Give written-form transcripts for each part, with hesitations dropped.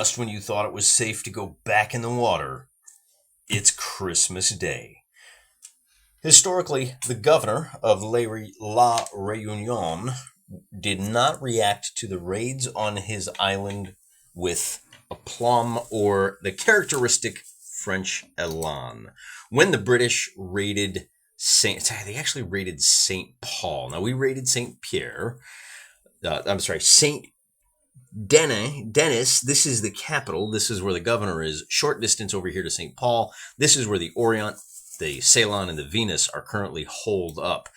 just when you thought it was safe to go back in the water, it's Christmas Day. Historically, the governor of La Réunion did not react to the raids on his island with aplomb or the characteristic French elan. When the British raided they actually raided Saint Paul. Now, we raided Saint Pierre. Saint Denis, this is the capital. This is where the governor is. Short distance over here to St. Paul. This is where the Orient, the Ceylon, and the Venus are currently holed up.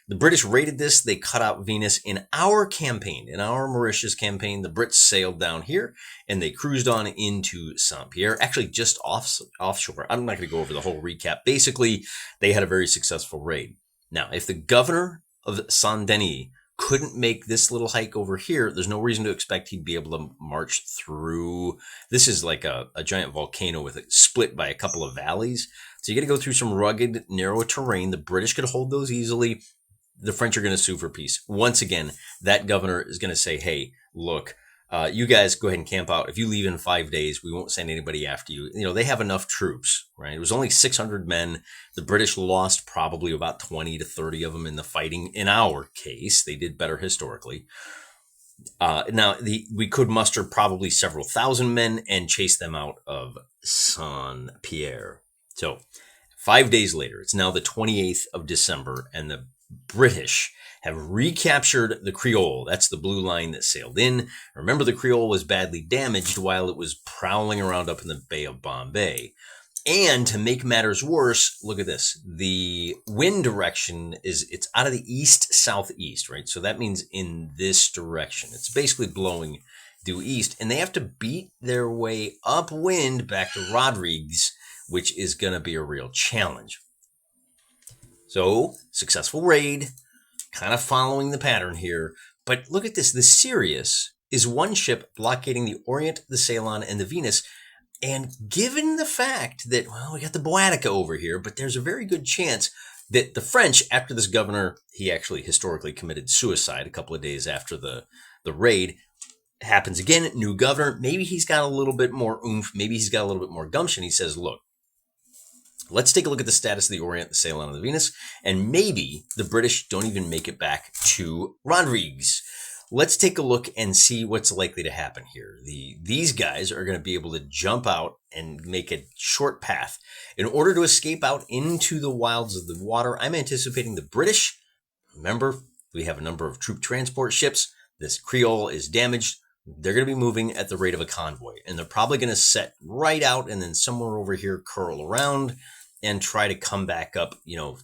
The British raided this. They cut out Venus. In our campaign, in our Mauritius campaign, the Brits sailed down here and they cruised on into Saint Pierre, actually just offshore. I'm not going to go over the whole recap. Basically, they had a very successful raid. Now, if the governor of Saint Denis couldn't make this little hike over here, there's no reason to expect he'd be able to march through. This is like a giant volcano with it split by a couple of valleys. So you got to go through some rugged, narrow terrain. The British could hold those easily. The French are going to sue for peace. Once again, that governor is going to say, hey, look, you guys go ahead and camp out. If you leave in 5 days, we won't send anybody after you. You know, they have enough troops, right? It was only 600 men. The British lost probably about 20 to 30 of them in the fighting. In our case, they did better historically. We could muster probably several thousand men and chase them out of Saint Pierre. So 5 days later, it's now the 28th of December, and the British have recaptured the Creole. That's the blue line that sailed in. Remember, the Creole was badly damaged while it was prowling around up in the Bay of Bombay. And to make matters worse, look at this. The wind direction it's out of the east-southeast, right? So that means in this direction. It's basically blowing due east. And they have to beat their way upwind back to Rodrigues, which is going to be a real challenge. So, successful raid, kind of following the pattern here. But look at this. The Sirius is one ship blockading the Orient, the Ceylon, and the Venus. And given the fact that, well, we got the Boetica over here, but there's a very good chance that the French, after this governor, he actually historically committed suicide a couple of days after the raid, happens again, new governor. Maybe he's got a little bit more oomph. Maybe he's got a little bit more gumption. He says, look, let's take a look at the status of the Orient, the Ceylon, and the Venus, and maybe the British don't even make it back to Rodrigues. Let's take a look and see what's likely to happen here. These guys are going to be able to jump out and make a short path. In order to escape out into the wilds of the water, I'm anticipating the British. Remember, we have a number of troop transport ships. This Creole is damaged. They're going to be moving at the rate of a convoy, and they're probably going to set right out and then somewhere over here curl around and try to come back up,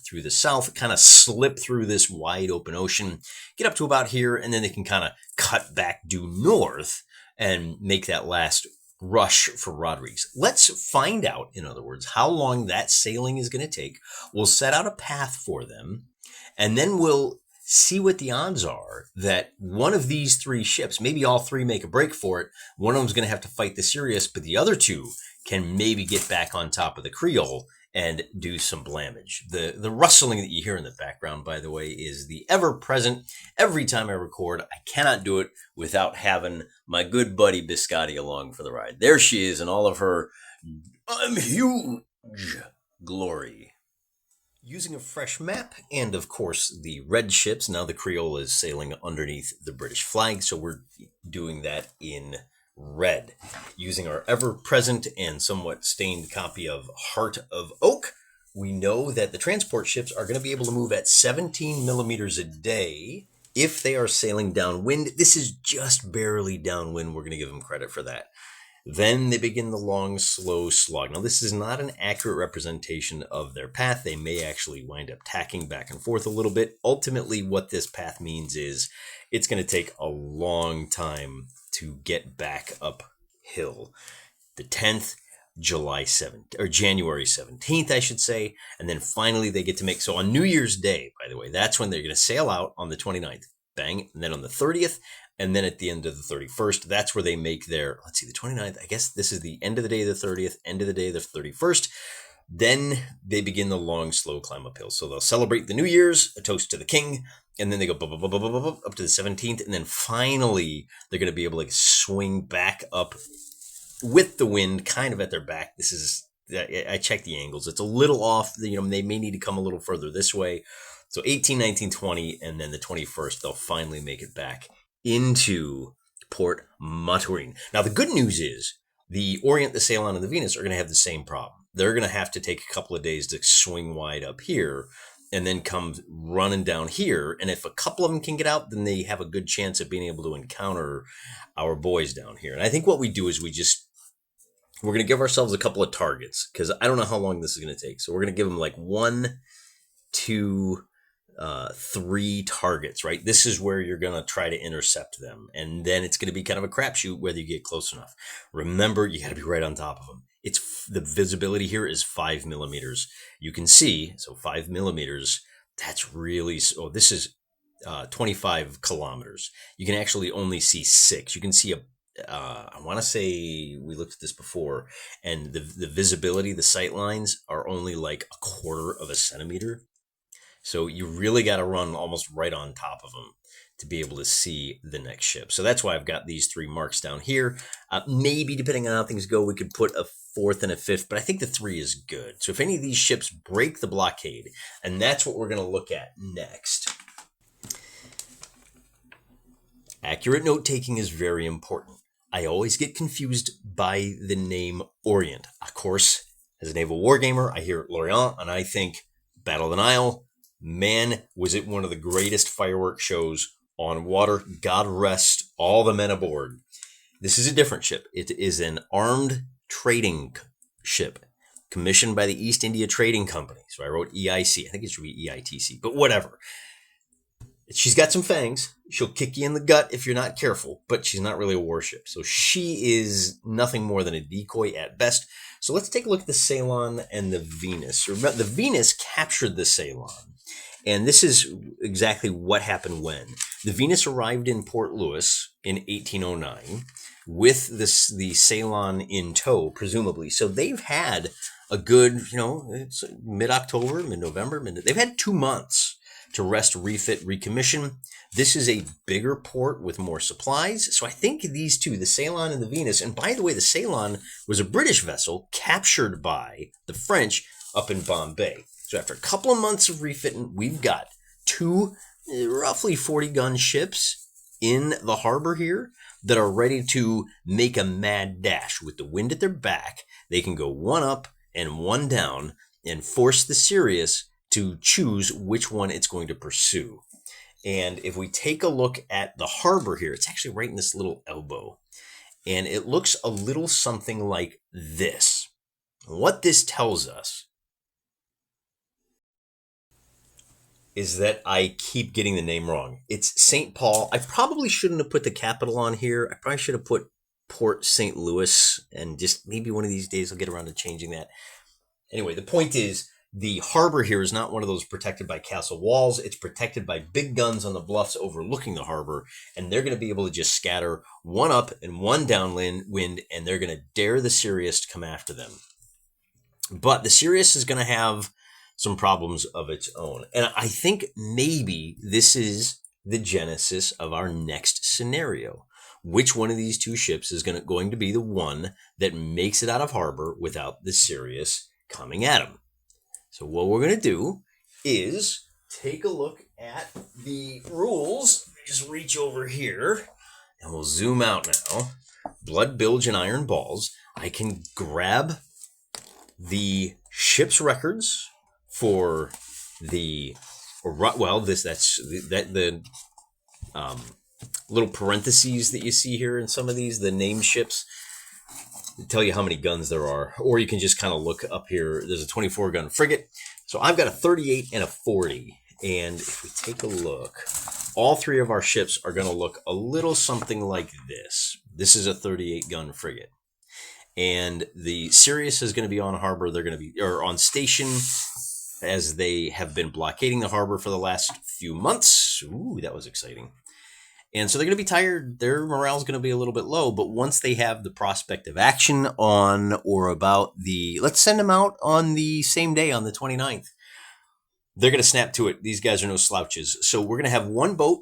through the south, kind of slip through this wide open ocean, get up to about here, and then they can kind of cut back due north and make that last rush for Rodrigues. Let's find out, in other words, how long that sailing is going to take. We'll set out a path for them, and then we'll see what the odds are that one of these three ships, maybe all three make a break for it. One of them's going to have to fight the Sirius, but the other two can maybe get back on top of the Creole and do some blamage. The rustling that you hear in the background, by the way, is the ever-present. Every time I record, I cannot do it without having my good buddy Biscotti along for the ride. There she is in all of her I'm huge glory. Using a fresh map and, of course, the red ships. Now the Creole is sailing underneath the British flag, so we're doing that in red. Using our ever-present and somewhat stained copy of Heart of Oak, we know that the transport ships are going to be able to move at 17 millimeters a day if they are sailing downwind. This is just barely downwind. We're going to give them credit for that. Then they begin the long, slow slog. Now, this is not an accurate representation of their path. They may actually wind up tacking back and forth a little bit. Ultimately, what this path means is it's going to take a long time to get back uphill. The 10th, January 17th, I should say. And then finally they get to so on New Year's Day, by the way, that's when they're going to sail out on the 29th. Bang. And then on the 30th, and then at the end of the 31st, that's where they make their, the 29th. I guess this is the end of the day of the 30th, end of the day of the 31st. Then they begin the long, slow climb uphill. So they'll celebrate the New Year's, a toast to the king, and then they go up to the 17th, and then finally they're going to be able to swing back up with the wind kind of at their back. This is, I checked the angles. It's a little off. They may need to come a little further this way. So 18, 19, 20, and then the 21st, they'll finally make it back into Port Maturin. Now, the good news is the Orient, the Ceylon, and the Venus are going to have the same problem. They're going to have to take a couple of days to swing wide up here and then come running down here. And if a couple of them can get out, then they have a good chance of being able to encounter our boys down here. And I think what we do is we're going to give ourselves a couple of targets, because I don't know how long this is going to take. So we're going to give them like 1, 2, 3 targets, right? This is where you're going to try to intercept them. And then it's going to be kind of a crapshoot whether you get close enough. Remember, you got to be right on top of them. The visibility here is 5 millimeters. You can see, so 5 millimeters, that's really, this is 25 kilometers. You can actually only see 6. You can see I want to say we looked at this before, and the visibility, the sight lines are only like 1/4 of a centimeter. So you really got to run almost right on top of them to be able to see the next ship. So that's why I've got these 3 marks down here. Maybe depending on how things go, we could put a 4th and a 5th, but I think the 3 is good. So if any of these ships break the blockade, and that's what we're going to look at next. Accurate note taking is very important. I always get confused by the name Orient. Of course, as a naval wargamer, I hear Lorient and I think Battle of the Nile. Man, was it one of the greatest fireworks shows on water. God rest all the men aboard. This is a different ship. It is an armed trading ship commissioned by the East India Trading Company. So I wrote EIC. I think it should be EITC, but whatever. She's got some fangs. She'll kick you in the gut if you're not careful, but she's not really a warship. So she is nothing more than a decoy at best. So let's take a look at the Ceylon and the Venus. Remember, the Venus captured the Ceylon. And this is exactly what happened when. The Venus arrived in Port Louis in 1809 with the Ceylon in tow, presumably. So they've had a good, it's mid-October, mid-November. They've had 2 months to rest, refit, recommission. This is a bigger port with more supplies. So I think these two, the Ceylon and the Venus, and by the way, the Ceylon was a British vessel captured by the French up in Bombay. So after a couple of months of refitting, we've got 2 roughly 40-gun ships in the harbor here that are ready to make a mad dash. With the wind at their back, they can go 1 up and 1 down and force the Sirius to choose which one it's going to pursue. And if we take a look at the harbor here, it's actually right in this little elbow. And it looks a little something like this. What this tells us is that I keep getting the name wrong. It's St. Paul. I probably shouldn't have put the capital on here. I probably should have put Port St. Louis, and just maybe one of these days I'll get around to changing that. Anyway, the point is, the harbor here is not one of those protected by castle walls. It's protected by big guns on the bluffs overlooking the harbor, and they're going to be able to just scatter 1 up and 1 downwind, and they're going to dare the Sirius to come after them. But the Sirius is going to have some problems of its own. And I think maybe this is the genesis of our next scenario. Which one of these 2 ships is going to be the one that makes it out of harbor without the Sirius coming at them? So what we're going to do is take a look at the rules. Just reach over here and we'll zoom out now. Blood, bilge, and iron balls. I can grab the ship's records for the little parentheses that you see here in some of these, the named ships, tell you how many guns there are. Or you can just kind of look up here. There's a 24-gun frigate. So I've got a 38 and a 40. And if we take a look, all 3 of our ships are going to look a little something like this. This is a 38-gun frigate. And the Sirius is going to be on harbor. They're going to be on station, as they have been blockading the harbor for the last few months. Ooh, that was exciting. And so they're going to be tired. Their morale is going to be a little bit low. But once they have the prospect of action on or about let's send them out on the same day, on the 29th. They're going to snap to it. These guys are no slouches. So we're going to have 1 boat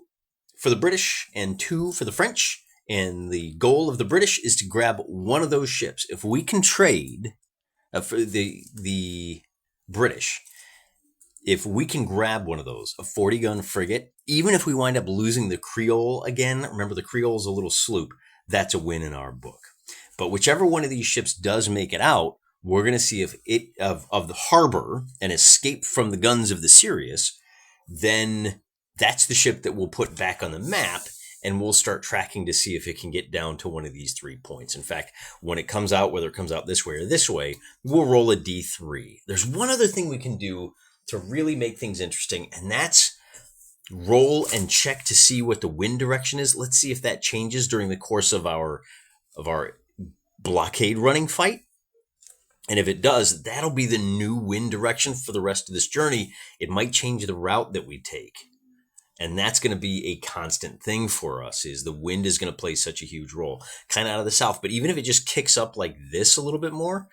for the British and 2 for the French. And the goal of the British is to grab one of those ships. If we can trade for the British, if we can grab one of those, a 40-gun frigate, even if we wind up losing the Creole again, remember the Creole is a little sloop, that's a win in our book. But whichever one of these ships does make it out, we're going to see if it of the harbor and escape from the guns of the Sirius, then that's the ship that we'll put back on the map, and we'll start tracking to see if it can get down to one of these 3 points. In fact, when it comes out, whether it comes out this way or this way, we'll roll a D3. There's one other thing we can do to really make things interesting, and that's roll and check to see what the wind direction is. Let's see if that changes during the course of our blockade running fight. And if it does, that'll be the new wind direction for the rest of this journey. It might change the route that we take. And that's going to be a constant thing for us, is the wind is going to play such a huge role, kind of out of the south. But even if it just kicks up like this a little bit more,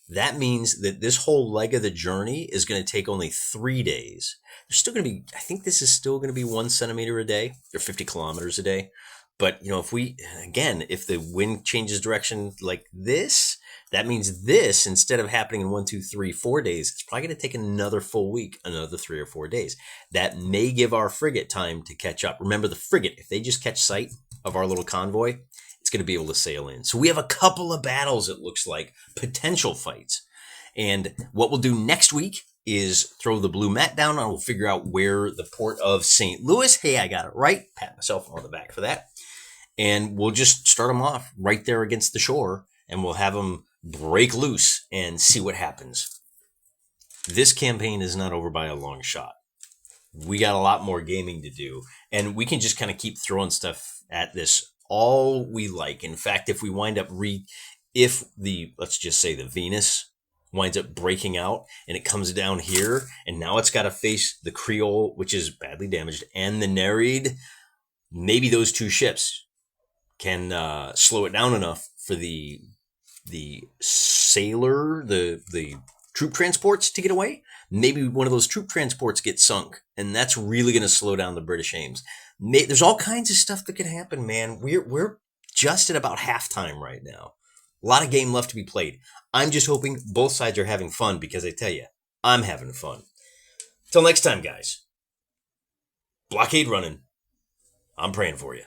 that means that this whole leg of the journey is going to take only 3 days. There's still going to be, I think this is still going to be 1 centimeter a day, or 50 kilometers a day. But, if the wind changes direction like this, that means this, instead of happening in 1, 2, 3, 4 days, it's probably going to take another full week, another 3 or 4 days. That may give our frigate time to catch up. Remember, the frigate, if they just catch sight of our little convoy, it's going to be able to sail in. So we have a couple of battles, it looks like, potential fights. And what we'll do next week is throw the blue mat down, and we'll figure out where the port of St. Louis. Hey, I got it right. Pat myself on the back for that. And we'll just start them off right there against the shore, and we'll have them break loose and see what happens. This campaign is not over by a long shot. We got a lot more gaming to do, and we can just kind of keep throwing stuff at this all we like. In fact, if we wind up let's just say the Venus winds up breaking out and it comes down here, and now it's got to face the Creole, which is badly damaged, and the Nereid, maybe those 2 ships can slow it down enough for the sailor, the troop transports to get away. Maybe one of those troop transports gets sunk, and that's really going to slow down the British aims. There's all kinds of stuff that could happen, man. We're just at about halftime right now. A lot of game left to be played. I'm just hoping both sides are having fun, because I tell you, I'm having fun. Till next time, guys. Blockade running. I'm praying for you.